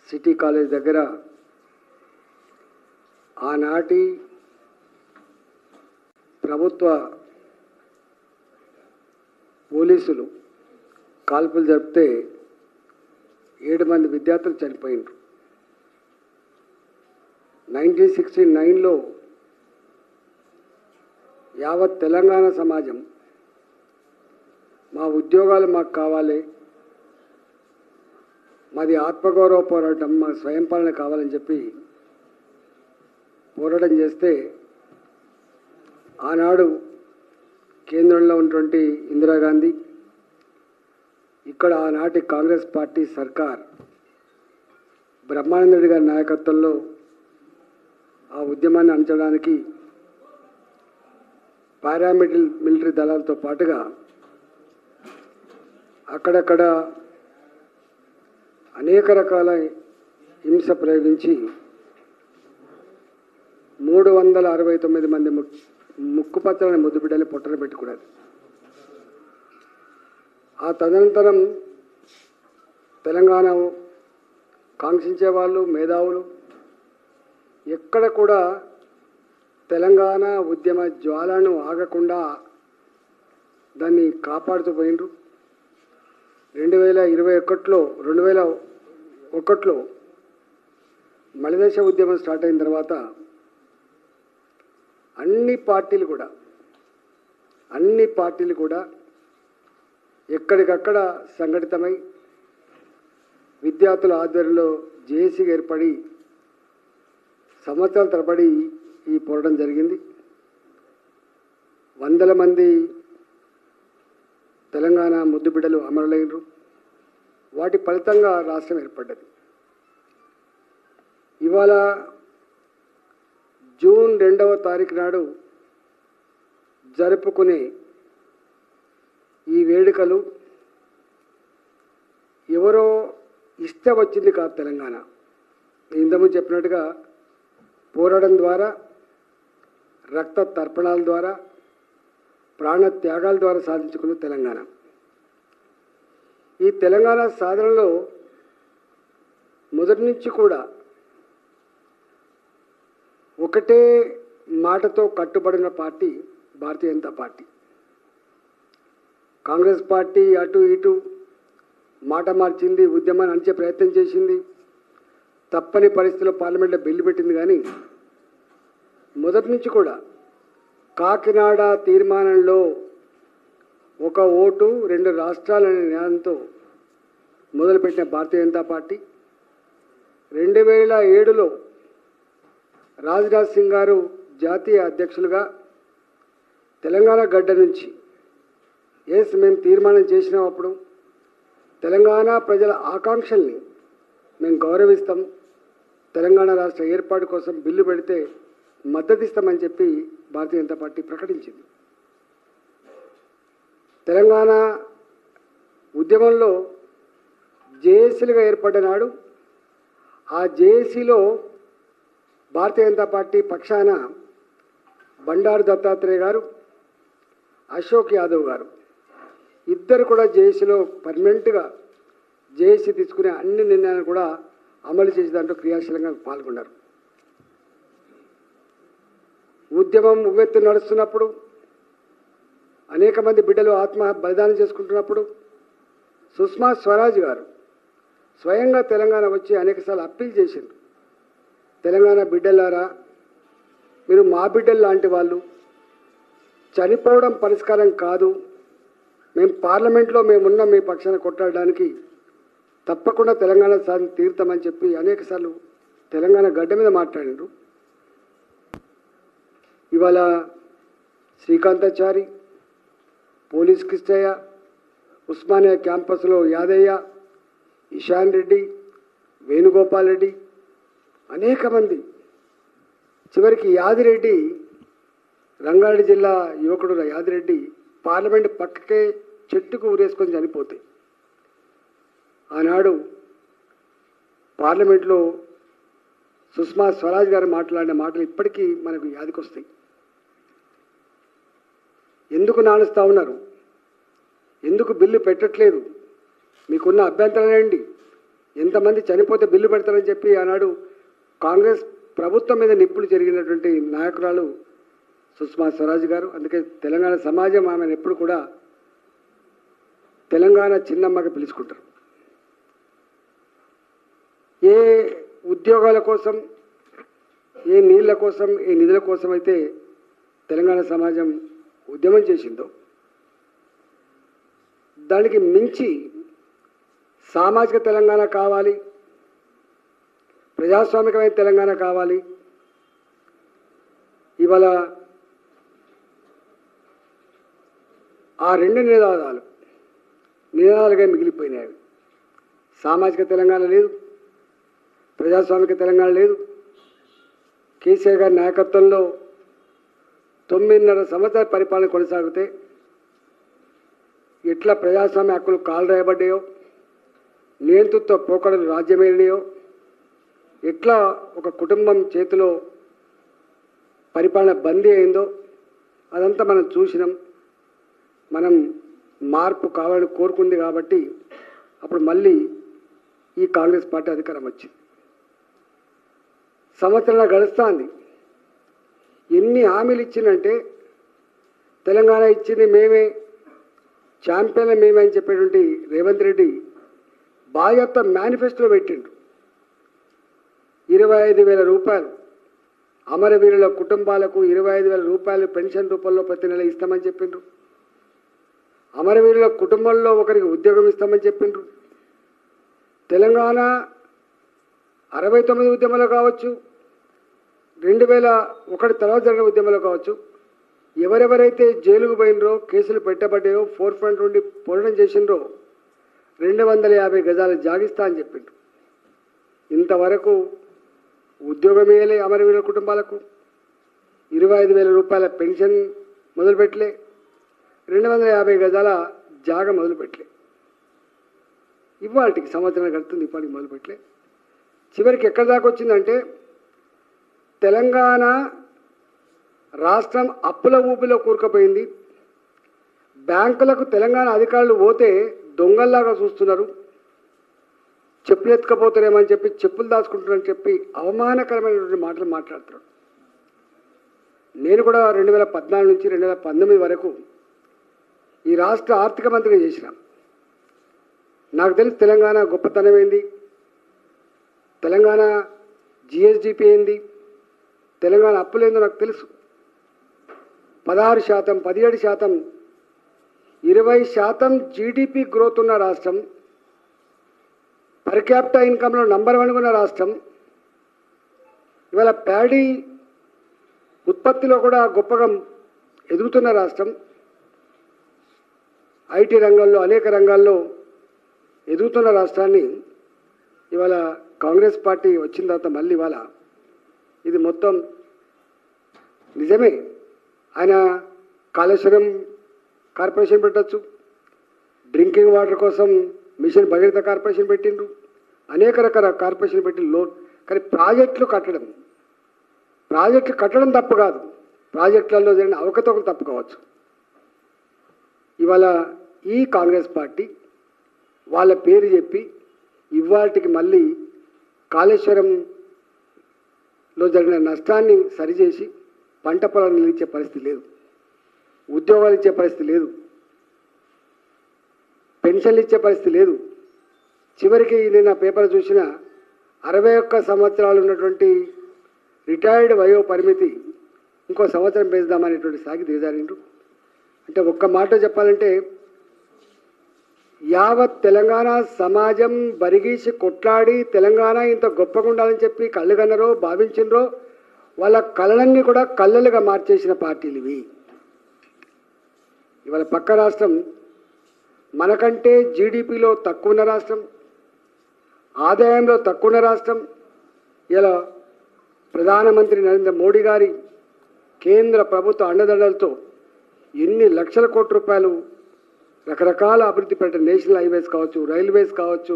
City college దగ్గర ఆనాటి ప్రభుత్వ పోలీసులు కాల్పులు జరిపితే 7 మంది విద్యార్థులు చనిపోయినారు. 1969లో యావత్ తెలంగాణ సమాజం మా ఉద్యోగాలు మాకు కావాలి, మాది ఆత్మగౌరవ పోరాటం, మా స్వయం పాలన కావాలని చెప్పి పోరాటం చేస్తే ఆనాడు కేంద్రంలో ఉన్నటువంటి ఇందిరాగాంధీ, ఇక్కడ ఆనాటి కాంగ్రెస్ పార్టీ సర్కార్ బ్రహ్మానంద రెడ్డి గారి నాయకత్వంలో ఆ ఉద్యమాన్ని అణచడానికి పారామిలిటరీ దళాలతో పాటుగా అక్కడక్కడ అనేక రకాల హింస ప్రయోగించి 369 మంది ముక్కుపచ్చని ముద్దు బిడ్డలు పొట్టన పెట్టుకున్నారు. ఆ తదనంతరం తెలంగాణ కాంక్షించే వాళ్ళు, మేధావులు ఎక్కడ కూడా తెలంగాణ ఉద్యమ జ్వాలను ఆగకుండా దాన్ని కాపాడుతూ పోయినరు. 2001లో మలిదశ ఉద్యమం స్టార్ట్ అయిన తర్వాత అన్ని పార్టీలు కూడా ఎక్కడికక్కడ సంఘటితమై విద్యార్థుల ఆధ్వర్యంలో జేఏసీగా ఏర్పడి సంవత్సరాల తరబడి ఈ పోరాటం జరిగింది. వందల మంది తెలంగాణ ముద్దుబిడ్డలు అమరులైనరు. వాటి ఫలితంగా రాష్ట్రం ఏర్పడ్డది. ఇవాళ జూన్ 2వ తారీఖు నాడు జరుపుకునే ఈ వేడుకలు ఎవరో ఇష్టం వచ్చింది కాదు. తెలంగాణ ఇంతకుముందు చెప్పినట్టుగా పోరాటం ద్వారా, రక్త తర్పణాల ద్వారా, ప్రాణ త్యాగాల ద్వారా సాధించుకున్న తెలంగాణ. ఈ తెలంగాణ సాధనలో మొదటి నుంచి కూడా ఒకటే మాటతో కట్టుబడిన party Bharatiya Janata party. Congress party అటు ఇటు మాట మార్చింది, ఉద్యమాన్ని అంచే ప్రయత్నం చేసింది, తప్పని పరిస్థితుల్లో పార్లమెంట్లో బిల్లు పెట్టింది. కానీ మొదటి నుంచి కూడా కాకినాడ తీర్మానంలో ఒక ఓటు 2 రాష్ట్రాలనే నినాదంతో మొదలుపెట్టిన భారతీయ జనతా పార్టీ 2007లో రాజ్నాథ్ సింగ్ గారు జాతీయ అధ్యక్షులుగా తెలంగాణ గడ్డ నుంచి మేము తీర్మానం చేసినప్పుడు తెలంగాణ ప్రజల ఆకాంక్షల్ని మేము గౌరవిస్తాం, తెలంగాణ రాష్ట్ర ఏర్పాటు కోసం బిల్లు పెడితే మద్దతిస్తామని చెప్పి భారతీయ జనతా పార్టీ ప్రకటించింది. తెలంగాణ ఉద్యమంలో జేఏసీలుగా ఏర్పడ్డ నాడు ఆ జేఏసీలో భారతీయ జనతా పార్టీ పక్షాన బండారు దత్తాత్రేయ గారు, అశోక్ యాదవ్ గారు ఇద్దరు కూడా జేఏసీలో పర్మనెంట్గా జేఏసీ తీసుకునే అన్ని నిర్ణయాలను కూడా అమలు చేసే దాంట్లో క్రియాశీలంగా పాల్గొన్నారు. ఉద్యమం ఉవ్వెత్తు నడుస్తున్నప్పుడు, అనేక మంది బిడ్డలు ఆత్మ బలిదానం చేసుకుంటున్నప్పుడు సుష్మా స్వరాజ్ గారు స్వయంగా తెలంగాణ వచ్చి అనేకసార్లు అప్పీల్ చేసింది. తెలంగాణ బిడ్డలారా, మీరు మా బిడ్డలు లాంటి వాళ్ళు, చనిపోవడం పరిష్కారం కాదు, మేము పార్లమెంట్లో మేమున్న మీ పక్షాన కొట్లాడడానికి తప్పకుండా తెలంగాణ సాధన తీరుతామని చెప్పి అనేకసార్లు తెలంగాణ గడ్డ మీద మాట్లాడారు. ఇవాళ శ్రీకాంతాచారి, పోలీస్ కృష్ణయ్య, ఉస్మానియా క్యాంపస్లో యాదయ్య, ఇషాన్ రెడ్డి, వేణుగోపాల్ రెడ్డి, అనేక మంది, చివరికి యాదిరెడ్డి, రంగారెడ్డి జిల్లా యువకుడు యాదిరెడ్డి పార్లమెంట్ పక్కకే చెట్టుకు ఊరేసుకొని చనిపోతే ఆనాడు పార్లమెంట్లో సుష్మా స్వరాజ్ గారు మాట్లాడిన మాటలు ఇప్పటికీ మనకు యాదికొస్తాయి. ఎందుకు నానుస్తూ ఉన్నారు, ఎందుకు బిల్లు పెట్టట్లేదు, మీకున్న అభ్యంతరాలేండి, ఎంతమంది చనిపోతే బిల్లు పెడతారని చెప్పి ఆనాడు కాంగ్రెస్ ప్రభుత్వం మీద నిప్పులు జరిగినటువంటి నాయకురాలు సుష్మా స్వరాజ్ గారు. అందుకే తెలంగాణ సమాజం ఆమెను ఎప్పుడు కూడా తెలంగాణ చిన్నమ్మగా పిలుచుకుంటారు. ఏ ఉద్యోగాల కోసం, ఏ నీళ్ల కోసం, ఏ నిధుల కోసం అయితే తెలంగాణ సమాజం ఉద్యమం చేసిందో దానికి మించి సామాజిక తెలంగాణ కావాలి, ప్రజాస్వామికమైన తెలంగాణ కావాలి. ఇవాళ ఆ రెండు నినాదాలుగా మిగిలిపోయినాయి. సామాజిక తెలంగాణ లేదు, ప్రజాస్వామిక తెలంగాణ లేదు. కేసీఆర్ గారి నాయకత్వంలో 9.5 సంవత్సరాల పరిపాలన కొనసాగితే ఎట్లా ప్రజాస్వామ్య హక్కులు కాలు రాయబడ్డాయో, నియంతృత్వ పోకడలు రాజ్యమేలినాయో, ఎట్లా ఒక కుటుంబం చేతిలో పరిపాలన బందీ అయిందో అదంతా మనం చూసినాం. మనం మార్పు కావాలని కోరుకుంది కాబట్టి అప్పుడు మళ్ళీ ఈ కాంగ్రెస్ పార్టీ అధికారం వచ్చింది. సంవత్సరాలు గడుస్తుంది. ఎన్ని హామీలు ఇచ్చిందంటే తెలంగాణ ఇచ్చింది మేమే, ఛాంపియన్లు మేమే అని చెప్పేటువంటి రేవంత్ రెడ్డి బాధ్యత మేనిఫెస్టోలో పెట్టిండు. 25,000 రూపాయలు అమరవీరుల కుటుంబాలకు 25,000 రూపాయలు పెన్షన్ రూపంలో ప్రతి నెల ఇస్తామని చెప్పిండ్రు. అమరవీరుల కుటుంబంలో ఒకరికి ఉద్యోగం ఇస్తామని చెప్పిండ్రు. తెలంగాణ 69 ఉద్యమంలో కావచ్చు, 2001 తర్వాత జరిగిన ఉద్యమంలో కావచ్చు, ఎవరెవరైతే జైలుకు పోయినరో, కేసులు పెట్టబడ్డాయో, ఫోర్ ఫ్రంట్ నుండి పోరాటం చేసినరో 250 గజాలు జాగిస్తా అని చెప్పిండ్రు. ఇంతవరకు ఉద్యోగం వేయలే అమరవీరుల కుటుంబాలకు, 25,000 రూపాయల పెన్షన్ మొదలుపెట్టలే, 250 గజాల జాగ మొదలుపెట్టలే. ఇవాళకి సంవత్సరం గడుతుంది, ఇప్పటికి మొదలుపెట్టలే. చివరికి ఎక్కడి దాకా వచ్చిందంటే తెలంగాణ రాష్ట్రం అప్పుల ఊపిలో కూరుకుపోయింది. బ్యాంకులకు తెలంగాణ అధికారులు పోతే దొంగల్లాగా చూస్తున్నారు. చెప్పులు ఎత్తుకపోతారేమని చెప్పి చెప్పులు దాచుకుంటున్నారని చెప్పి అవమానకరమైనటువంటి మాటలు మాట్లాడుతున్నాడు. నేను కూడా 2014 నుంచి 2019 వరకు ఈ రాష్ట్ర ఆర్థిక మంత్రిగా చేసిన. నాకు తెలిసి తెలంగాణ గొప్పతనం ఏంది, తెలంగాణ జిఎస్డిపి ఏంది, తెలంగాణ అప్పులేందో నాకు తెలుసు. 16%, 17%, 20% జీడిపి గ్రోత్ ఉన్న రాష్ట్రం, పర్ క్యాపిటా ఇన్కంలో నంబర్ 1 ఉన్న రాష్ట్రం, ఇవాళ ప్యాడీ ఉత్పత్తిలో కూడా గొప్పగా ఎదుగుతున్న రాష్ట్రం, ఐటీ రంగంలో అనేక రంగాల్లో ఎదుగుతున్న రాష్ట్రాన్ని ఇవాళ కాంగ్రెస్ పార్టీ వచ్చిన తర్వాత మళ్ళీ ఇవాళ ఇది మొత్తం నిజమే. ఆయన కాళేశ్వరం కార్పొరేషన్ పెట్టచ్చు, డ్రింకింగ్ వాటర్ కోసం మిషన్ భగీరథ కార్పొరేషన్ పెట్టిండ్రు, అనేక రకాల కార్పొరేషన్ పెట్టి లోన్. కానీ ప్రాజెక్టులు కట్టడం తప్పు కాదు, ప్రాజెక్టులలో జరిగిన అవకతవకలు తప్పు కావచ్చు. ఇవాళ ఈ కాంగ్రెస్ పార్టీ వాళ్ళ పేరు చెప్పి ఇవాళకి మళ్ళీ కాళేశ్వరంలో జరిగిన నష్టాన్ని సరిచేసి పంట పొలాలు నిలిచే పరిస్థితి లేదు, ఉద్యోగాలు ఇచ్చే పరిస్థితి లేదు, పెన్షన్లు ఇచ్చే పరిస్థితి లేదు. చివరికి నేను ఆ పేపర్ చూసిన 61 సంవత్సరాలు ఉన్నటువంటి రిటైర్డ్ వయో పరిమితి ఇంకో సంవత్సరం పెంచుదామనేటువంటి సాగి దిగజారిండ్రు. అంటే ఒక్క మాట చెప్పాలంటే యావత్ తెలంగాణ సమాజం బరిగీసి కొట్లాడి తెలంగాణ ఇంత గొప్పగా ఉండాలని చెప్పి కళ్ళుగన్నరో భావించినరో వాళ్ళ కళలన్నీ కూడా కళ్ళలుగా మార్చేసిన పార్టీలు ఇవి. ఇవాళ పక్క రాష్ట్రం మనకంటే జీడిపిలో తక్కువ ఉన్న రాష్ట్రం, ఆదాయంలో తక్కువ ఉన్న రాష్ట్రం. ఇలా ప్రధానమంత్రి నరేంద్ర మోడీ గారి కేంద్ర ప్రభుత్వ అండదండలతో ఎన్ని లక్షల కోట్ల రూపాయలు రకరకాల అభివృద్ధి పెట్టిన నేషనల్ హైవేస్ కావచ్చు, రైల్వేస్ కావచ్చు,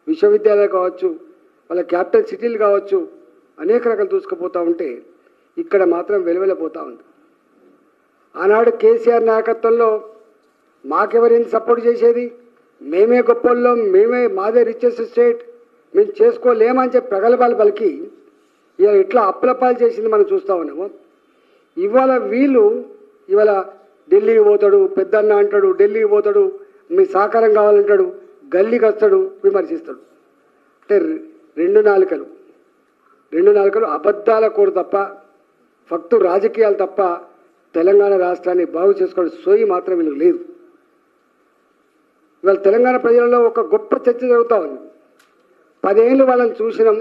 విశ్వవిద్యాలయాలు కావచ్చు, వాళ్ళ క్యాపిటల్ సిటీలు కావచ్చు, అనేక రకాలు దూసుకుపోతూ ఉంటే ఇక్కడ మాత్రం వెలువెళ్ళిపోతూ ఉంది. ఆనాడు కేసీఆర్ నాయకత్వంలో మాకెవరైనా సపోర్ట్ చేసేది, మేమే గొప్పల్లో, మాదే రిచెస్ట్ స్టేట్, మేము చేసుకోలేమని చెప్పి ప్రగల్భాలు పలికి ఇవాళ ఇట్లా అప్పులపాలు చేసింది మనం చూస్తూ ఉన్నాము. ఇవాళ వీళ్ళు ఇవాళ ఢిల్లీకి పోతాడు, పెద్దన్న అంటాడు, ఢిల్లీకి పోతాడు, మీ సహకారం కావాలంటాడు, గల్లీకి వస్తాడు, విమర్శిస్తాడు. అంటే రెండు నాలుకలు అబద్ధాల కోరు తప్ప, ఫక్తు రాజకీయాలు తప్ప తెలంగాణ రాష్ట్రాన్ని బాగు చేసుకోవడం సోయి మాత్రం వీళ్ళకి లేదు. ఇవాళ తెలంగాణ ప్రజలలో ఒక గొప్ప చర్చ జరుగుతూ ఉంది. 10 ఏళ్ళు వాళ్ళని చూసినాం,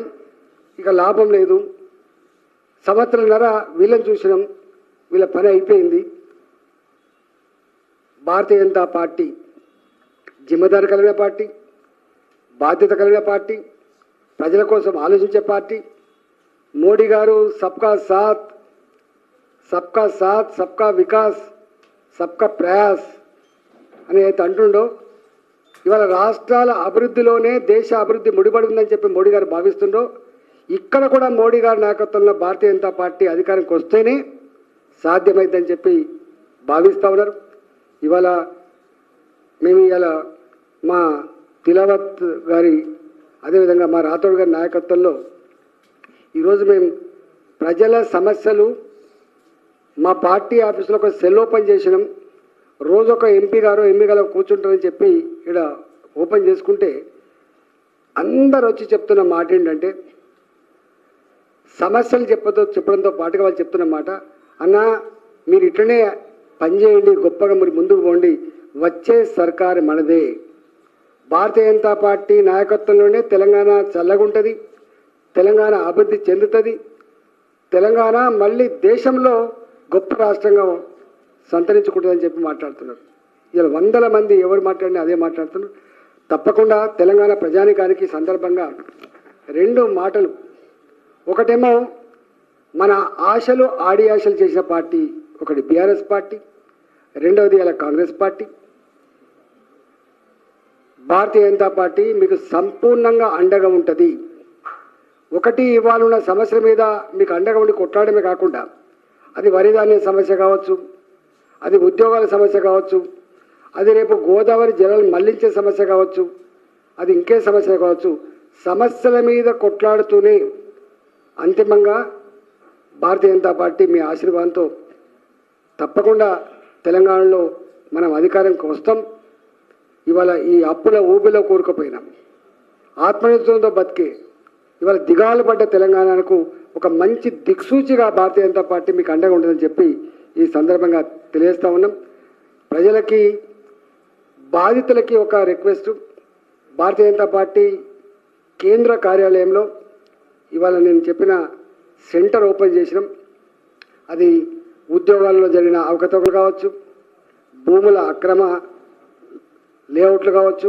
ఇక లాభం లేదు. సంవత్సరంన్నర వీళ్ళని చూసినాం, వీళ్ళ పని అయిపోయింది. భారతీయ జనతా పార్టీ జిమ్మదారి కలిగిన పార్టీ, బాధ్యత కలిగిన పార్టీ, ప్రజల కోసం ఆలోచించే పార్టీ. మోడీ గారు సబ్కా సాత్ సబ్కా వికాస్ సబ్కా ప్రయాస్ అని అయితే అంటుండో, ఇవాళ రాష్ట్రాల అభివృద్ధిలోనే దేశ అభివృద్ధి ముడిపడి ఉందని చెప్పి మోడీ గారు భావిస్తుండో, ఇక్కడ కూడా మోడీ గారి నాయకత్వంలో భారతీయ జనతా పార్టీ అధికారానికి వస్తేనే సాధ్యమైందని చెప్పి భావిస్తూ ఉన్నారు. ఇవాళ మేము ఇవాళ మా తిలావత్ గారి, అదేవిధంగా మా రాథోడ్ గారి నాయకత్వంలో ఈరోజు మేము ప్రజల సమస్యలు మా పార్టీ ఆఫీసులో ఒక సెల్ ఓపెన్ చేసినాం. రోజు ఒక ఎంపీ గారు కూర్చుంటారని చెప్పి ఇక్కడ ఓపెన్ చేసుకుంటే అందరు వచ్చి చెప్తున్న మాట ఏంటంటే, సమస్యలు చెప్పడంతో పాటుగా వాళ్ళు చెప్తున్న మాట, అన్న మీరు ఇట్లనే పనిచేయండి, గొప్పగా మీరు ముందుకు పోండి, వచ్చే సర్కారు మనదే, భారతీయ జనతా పార్టీ నాయకత్వంలోనే తెలంగాణ చల్లగుంటుంది, తెలంగాణ అభివృద్ధి చెందుతుంది, తెలంగాణ మళ్ళీ దేశంలో గొప్ప రాష్ట్రంగా సంతరించుకుంటుందని చెప్పి మాట్లాడుతున్నారు. ఇలా 100 మంది ఎవరు మాట్లాడినా అదే మాట్లాడుతున్నారు. తప్పకుండా తెలంగాణ ప్రజానికానికి సందర్భంగా 2 మాటలు. ఒకటేమో మన ఆశలు ఆడి ఆశలు చేసిన పార్టీ ఒకటి బీఆర్ఎస్ పార్టీ, రెండవది ఇలా కాంగ్రెస్ పార్టీ. భారతీయ జనతా పార్టీ మీకు సంపూర్ణంగా అండగా ఉంటుంది. ఒకటి ఇవాళ ఉన్న సమస్యల మీద మీకు అండగా ఉండి కొట్లాడమే కాకుండా, అది వరిధాన్యం సమస్య కావచ్చు, అది ఉద్యోగాల సమస్య కావచ్చు, అది రేపు గోదావరి జలాలు మళ్లించే సమస్య కావచ్చు, అది ఇంకే సమస్య కావచ్చు, సమస్యల మీద కొట్లాడుతూనే అంతిమంగా భారతీయ జనతా పార్టీ మీ ఆశీర్వాదంతో తప్పకుండా తెలంగాణలో మనం అధికారంకి వస్తాం. ఇవాళ ఈ అప్పుల ఊబిలో కూరుకుపోయినాం, ఆత్మనిర్భరంతో బతికే ఇవాళ దిగాలు పడ్డ తెలంగాణకు ఒక మంచి దిక్సూచిగా భారతీయ జనతా పార్టీ మీకు అండగా ఉంటుందని చెప్పి ఈ సందర్భంగా తెలియజేస్తూ ఉన్నాం. ప్రజలకి, బాధితులకి ఒక రిక్వెస్ట్, భారతీయ జనతా పార్టీ కేంద్ర కార్యాలయంలో ఇవాళ నేను చెప్పిన సెంటర్ ఓపెన్ చేసినాం. అది ఉద్యోగాల్లో జరిగిన అవకతవకలు కావచ్చు, భూముల అక్రమ లేఅవుట్లు కావచ్చు,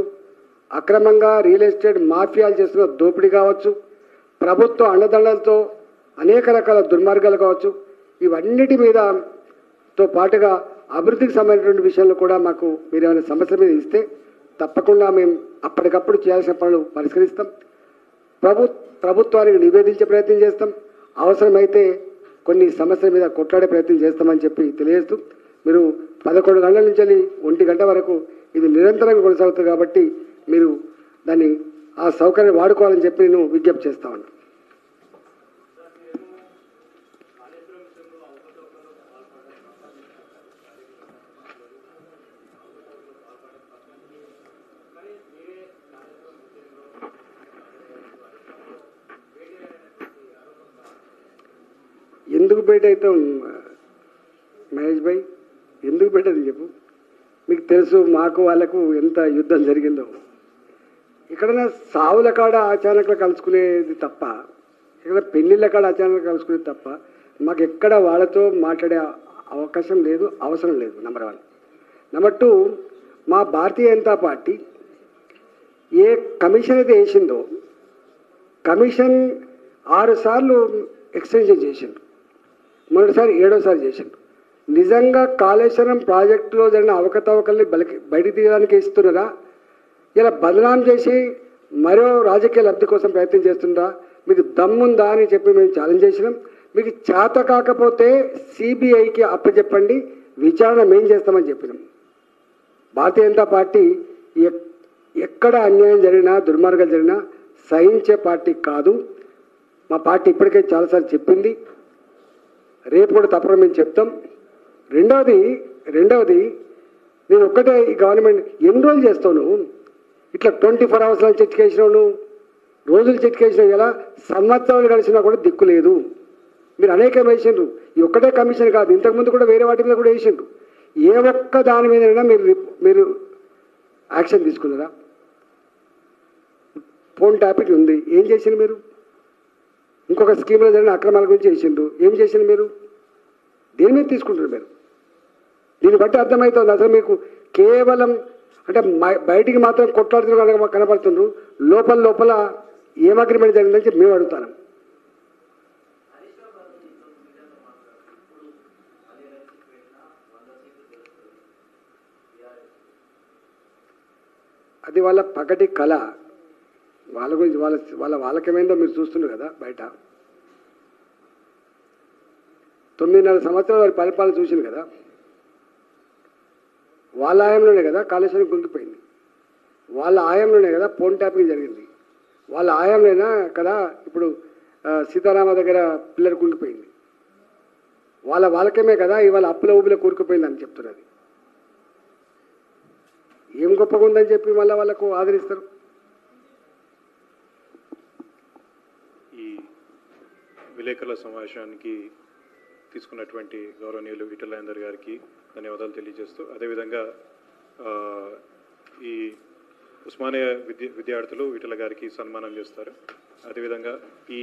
అక్రమంగా రియల్ ఎస్టేట్ మాఫియాలు చేస్తున్న దోపిడీ కావచ్చు, ప్రభుత్వ అండదండలతో అనేక రకాల దుర్మార్గాలు కావచ్చు, ఇవన్నిటి మీదతో పాటుగా అభివృద్ధికి సంబంధించిన విషయంలో కూడా మాకు మీరు ఏమైనా సమస్యల మీద ఇస్తే తప్పకుండా మేము అప్పటికప్పుడు చేయాల్సిన పనులు పరిష్కరిస్తాం. ప్రభుత్వానికి నివేదించే ప్రయత్నం చేస్తాం. అవసరమైతే కొన్ని సమస్యల మీద కొట్లాడే ప్రయత్నం చేస్తామని చెప్పి తెలియజేస్తూ, మీరు 11 గంటల నుంచి 1 గంట వరకు ఇది నిరంతరంగా కొనసాగుతుంది కాబట్టి మీరు దాన్ని ఆ సౌకర్యం వాడుకోవాలని చెప్పి నేను విజ్ఞప్తి చేస్తా ఉన్నాను. ఎందుకు బయట అవుతాం మహేష్ భాయ్, ఎందుకు బయటది చెప్పు. మీకు తెలుసు మాకు వాళ్ళకు ఎంత యుద్ధం జరిగిందో. ఎక్కడైనా సావుల కాడ అచానకులు కలుసుకునేది తప్ప, ఇక్కడ పెళ్ళిళ్ళ కాడ అచానకులు కలుసుకునేది తప్ప మాకు ఎక్కడ వాళ్ళతో మాట్లాడే అవకాశం లేదు, అవసరం లేదు. నెంబర్ 1. నెంబర్ 2, మా భారతీయ జనతా పార్టీ ఏ కమిషన్ అయితే వేసిందో కమిషన్ 6 సార్లు ఎక్స్టెన్షన్ చేసిండు, మొదటిసారి 7వ సారి చేసిండు. నిజంగా కాళేశ్వరం ప్రాజెక్టులో జరిగిన అవకతవకల్ని బయటికి తీయడానికి ఇస్తున్నారా, ఇలా బదనాం చేసి మరో రాజకీయ లబ్ధి కోసం ప్రయత్నం చేస్తుందా, మీకు దమ్ముందా అని చెప్పి మేము ఛాలెంజ్ చేసినాం. మీకు చేత కాకపోతే సిబిఐకి అప్పచెప్పండి, విచారణ మేము చేస్తామని చెప్పినాం. భారతీయ జనతా పార్టీ ఎక్కడ అన్యాయం జరిగినా, దుర్మార్గాలు జరిగినా సహించే పార్టీ కాదు. మా పార్టీ ఇప్పటికే చాలాసార్లు చెప్పింది, రేపు కూడా తప్పకుండా మేము చెప్తాం. రెండవది నేను ఒక్కటే, ఈ గవర్నమెంట్ ఎన్ని రోజులు చేస్తావు నువ్వు? ఇట్లా 24 అవర్స్లో చెట్టుకేసినావు, నువ్వు రోజులు చెట్టుకేసినావు. ఎలా సంవత్సరాలు కలిసినా కూడా దిక్కు లేదు. మీరు అనేకం వేసిండ్రు, ఈ ఒక్కటే కమిషన్ కాదు, ఇంతకుముందు కూడా వేరే వాటి మీద కూడా వేసిండ్రు. ఏ ఒక్క దాని మీదైనా మీరు యాక్షన్ తీసుకున్నారా? ఫోన్ టాపిక్ ఉంది, ఏం చేసిండ్రు మీరు? ఇంకొక స్కీమ్లో జరిగిన అక్రమాల గురించి చేసిండ్రు, ఏం చేసిండ్రు మీరు? దేని మీద తీసుకుంటారు మీరు? దీన్ని బట్టి అర్థమవుతుంది అసలు మీకు కేవలం అంటే బయటికి మాత్రం కొట్లాడుతున్నారు కనబడుతుండ్రు, లోపల ఏం అగ్రిమెంట్ జరిగిందని చెప్పి మేము అడుగుతాను. అది వాళ్ళ పగటి కళ. వాళ్ళ గురించి వాళ్ళకేమైందో మీరు చూస్తున్నారు కదా బయట. 9.5 సంవత్సరాలు వారి పరిపాలన చూసింది కదా. వాళ్ళ ఆయంలోనే కదా కాళేశ్వరం కుంగిపోయింది, వాళ్ళ ఆయంలోనే కదా ఫోన్ ట్యాపింగ్ జరిగింది, వాళ్ళ ఆయంలోనే కదా ఇప్పుడు సీతారామ దగ్గర పిల్లలు కుంగిపోయింది, వాళ్ళకేమే కదా ఇవాళ అప్పుల ఊబిలో కూరుకుపోయింది అని చెప్తున్నది. ఏం గొప్పగా ఉందని చెప్పి మళ్ళీ వాళ్ళకు ఆదరిస్తారు. ఈ విలేకరుల సమావేశానికి తీసుకున్నటువంటి గౌరవనీయులు ఈటెల రాజేందర్ గారికి ధన్యవాదాలు తెలియజేస్తూ, అదేవిధంగా ఈ ఉస్మానియా విద్యార్థులు ఈటెల గారికి సన్మానం చేస్తారు. అదేవిధంగా ఈ